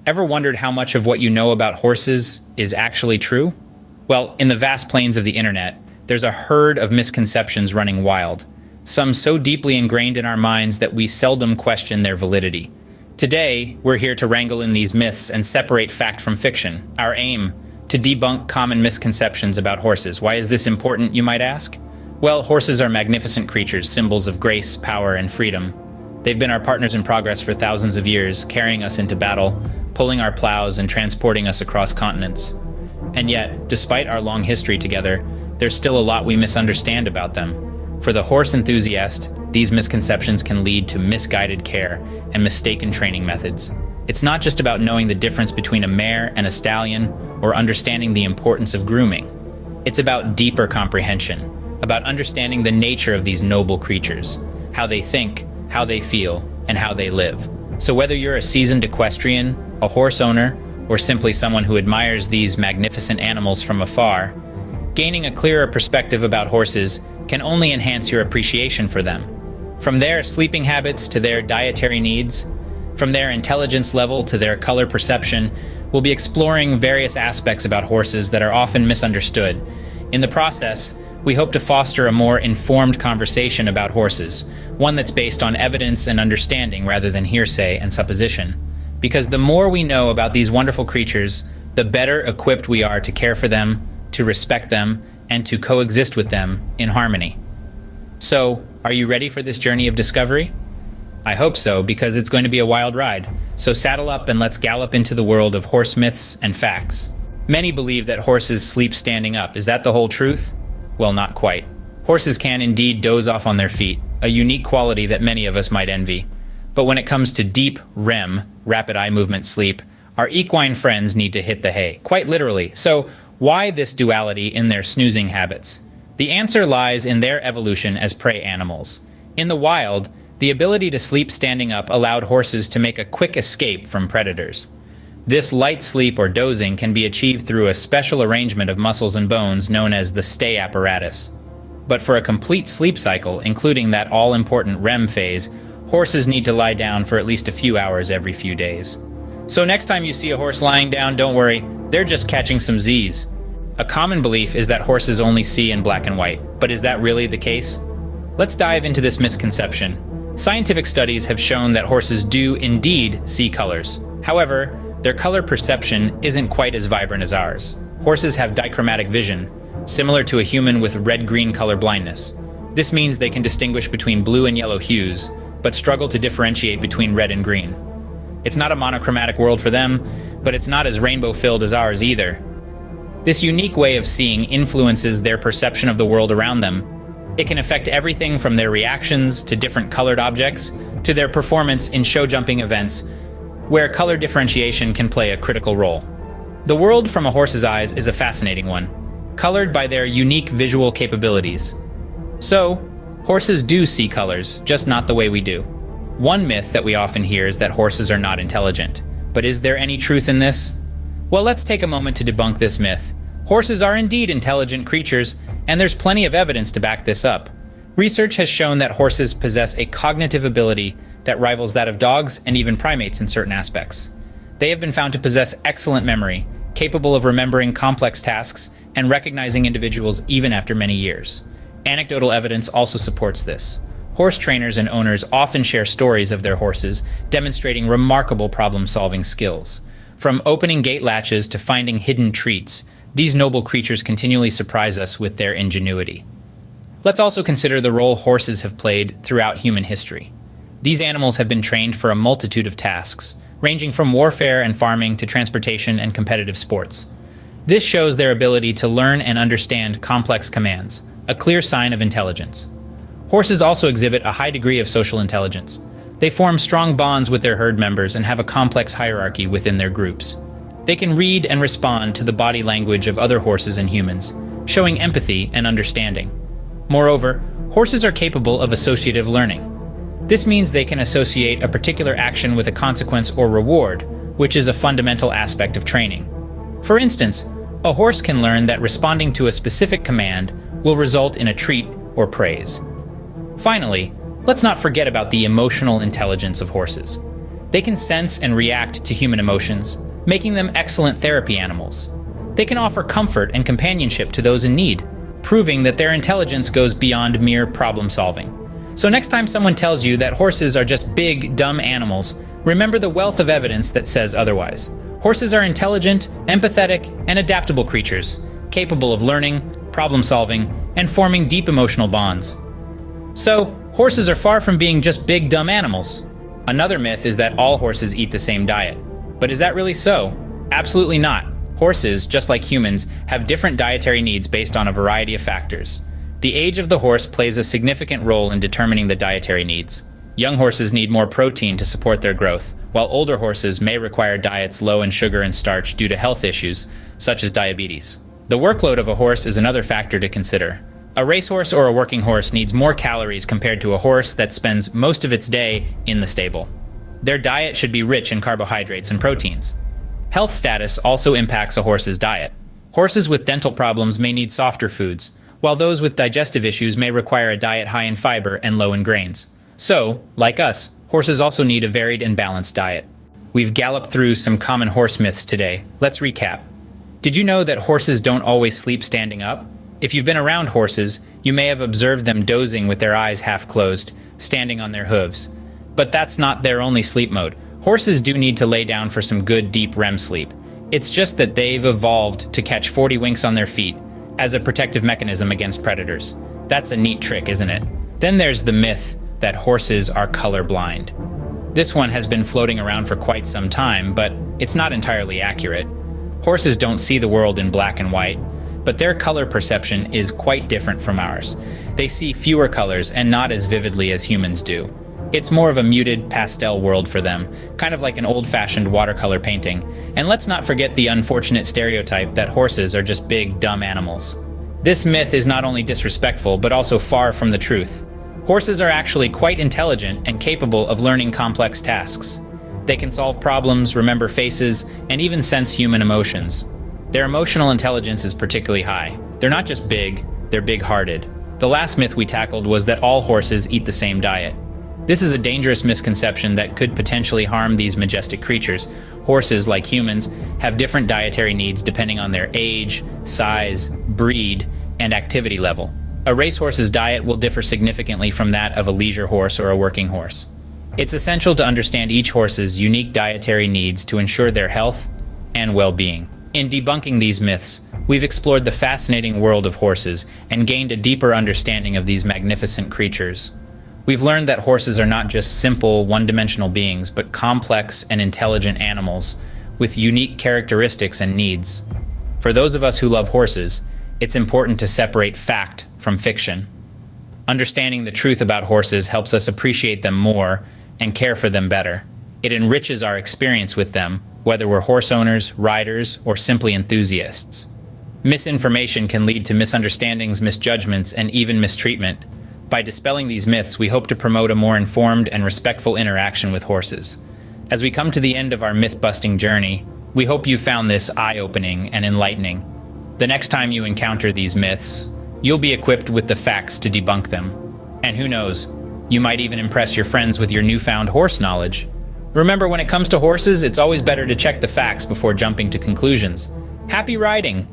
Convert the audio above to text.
Ever wondered how much of what you know about horses is actually true? Well, in the vast plains of the internet, there's a herd of misconceptions running wild, some so deeply ingrained in our minds that we seldom question their validity. Today, we're here to wrangle in these myths and separate fact from fiction. Our aim, to debunk common misconceptions about horses. Why is this important, you might ask? Well, horses are magnificent creatures, symbols of grace, power, and freedom. They've been our partners in progress for thousands of years, carrying us into battle, pulling our plows, and transporting us across continents. And yet, despite our long history together, there's still a lot we misunderstand about them. For the horse enthusiast, these misconceptions can lead to misguided care and mistaken training methods. It's not just about knowing the difference between a mare and a stallion or understanding the importance of grooming. It's about deeper comprehension, about understanding the nature of these noble creatures, how they think, how they feel, and how they live. So whether you're a seasoned equestrian, a horse owner, or simply someone who admires these magnificent animals from afar, gaining a clearer perspective about horses can only enhance your appreciation for them. From their sleeping habits to their dietary needs, from their intelligence level to their color perception, we'll be exploring various aspects about horses that are often misunderstood. In the process, we hope to foster a more informed conversation about horses, one that's based on evidence and understanding rather than hearsay and supposition. Because the more we know about these wonderful creatures, the better equipped we are to care for them, to respect them, and to coexist with them in harmony. So, are you ready for this journey of discovery? I hope so, because it's going to be a wild ride. So saddle up and let's gallop into the world of horse myths and facts. Many believe that horses sleep standing up. Is that the whole truth? Well, not quite. Horses can indeed doze off on their feet, a unique quality that many of us might envy. But when it comes to deep REM, rapid eye movement sleep, our equine friends need to hit the hay, quite literally. So, why this duality in their snoozing habits? The answer lies in their evolution as prey animals. In the wild, the ability to sleep standing up allowed horses to make a quick escape from predators. This light sleep or dozing can be achieved through a special arrangement of muscles and bones known as the stay apparatus. But for a complete sleep cycle, including that all-important REM phase, horses need to lie down for at least a few hours every few days. So next time you see a horse lying down, don't worry, they're just catching some Z's. A common belief is that horses only see in black and white, but is that really the case? Let's dive into this misconception. Scientific studies have shown that horses do indeed see colors. However, their color perception isn't quite as vibrant as ours. Horses have dichromatic vision, similar to a human with red-green color blindness. This means they can distinguish between blue and yellow hues, but struggle to differentiate between red and green. It's not a monochromatic world for them, but it's not as rainbow-filled as ours either. This unique way of seeing influences their perception of the world around them. It can affect everything from their reactions to different colored objects to their performance in show jumping events, where color differentiation can play a critical role. The world from a horse's eyes is a fascinating one, colored by their unique visual capabilities. So, horses do see colors, just not the way we do. One myth that we often hear is that horses are not intelligent. But is there any truth in this? Well, let's take a moment to debunk this myth. Horses are indeed intelligent creatures, and there's plenty of evidence to back this up. Research has shown that horses possess a cognitive ability that rivals that of dogs and even primates in certain aspects. They have been found to possess excellent memory, capable of remembering complex tasks and recognizing individuals even after many years. Anecdotal evidence also supports this. Horse trainers and owners often share stories of their horses, demonstrating remarkable problem-solving skills. From opening gate latches to finding hidden treats, these noble creatures continually surprise us with their ingenuity. Let's also consider the role horses have played throughout human history. These animals have been trained for a multitude of tasks, ranging from warfare and farming to transportation and competitive sports. This shows their ability to learn and understand complex commands, a clear sign of intelligence. Horses also exhibit a high degree of social intelligence. They form strong bonds with their herd members and have a complex hierarchy within their groups. They can read and respond to the body language of other horses and humans, showing empathy and understanding. Moreover, horses are capable of associative learning. This means they can associate a particular action with a consequence or reward, which is a fundamental aspect of training. For instance, a horse can learn that responding to a specific command will result in a treat or praise. Finally, let's not forget about the emotional intelligence of horses. They can sense and react to human emotions, making them excellent therapy animals. They can offer comfort and companionship to those in need, proving that their intelligence goes beyond mere problem solving. So next time someone tells you that horses are just big, dumb animals, remember the wealth of evidence that says otherwise. Horses are intelligent, empathetic, and adaptable creatures, capable of learning, problem solving, and forming deep emotional bonds. So, horses are far from being just big, dumb animals. Another myth is that all horses eat the same diet. But is that really so? Absolutely not. Horses, just like humans, have different dietary needs based on a variety of factors. The age of the horse plays a significant role in determining the dietary needs. Young horses need more protein to support their growth, while older horses may require diets low in sugar and starch due to health issues, such as diabetes. The workload of a horse is another factor to consider. A racehorse or a working horse needs more calories compared to a horse that spends most of its day in the stable. Their diet should be rich in carbohydrates and proteins. Health status also impacts a horse's diet. Horses with dental problems may need softer foods, while those with digestive issues may require a diet high in fiber and low in grains. So, like us, horses also need a varied and balanced diet. We've galloped through some common horse myths today. Let's recap. Did you know that horses don't always sleep standing up? If you've been around horses, you may have observed them dozing with their eyes half closed, standing on their hooves. But that's not their only sleep mode. Horses do need to lay down for some good deep REM sleep. It's just that they've evolved to catch 40 winks on their feet as a protective mechanism against predators. That's a neat trick, isn't it? Then there's the myth that horses are colorblind. This one has been floating around for quite some time, but it's not entirely accurate. Horses don't see the world in black and white, but their color perception is quite different from ours. They see fewer colors and not as vividly as humans do. It's more of a muted pastel world for them, kind of like an old-fashioned watercolor painting. And let's not forget the unfortunate stereotype that horses are just big, dumb animals. This myth is not only disrespectful, but also far from the truth. Horses are actually quite intelligent and capable of learning complex tasks. They can solve problems, remember faces, and even sense human emotions. Their emotional intelligence is particularly high. They're not just big, they're big-hearted. The last myth we tackled was that all horses eat the same diet. This is a dangerous misconception that could potentially harm these majestic creatures. Horses, like humans, have different dietary needs depending on their age, size, breed, and activity level. A racehorse's diet will differ significantly from that of a leisure horse or a working horse. It's essential to understand each horse's unique dietary needs to ensure their health and well-being. In debunking these myths, we've explored the fascinating world of horses and gained a deeper understanding of these magnificent creatures. We've learned that horses are not just simple, one-dimensional beings, but complex and intelligent animals with unique characteristics and needs. For those of us who love horses, it's important to separate fact from fiction. Understanding the truth about horses helps us appreciate them more and care for them better. It enriches our experience with them, whether we're horse owners, riders, or simply enthusiasts. Misinformation can lead to misunderstandings, misjudgments, and even mistreatment. By dispelling these myths, we hope to promote a more informed and respectful interaction with horses. As we come to the end of our myth-busting journey, we hope you found this eye-opening and enlightening. The next time you encounter these myths, you'll be equipped with the facts to debunk them. And who knows, you might even impress your friends with your newfound horse knowledge. Remember, when it comes to horses, it's always better to check the facts before jumping to conclusions. Happy riding!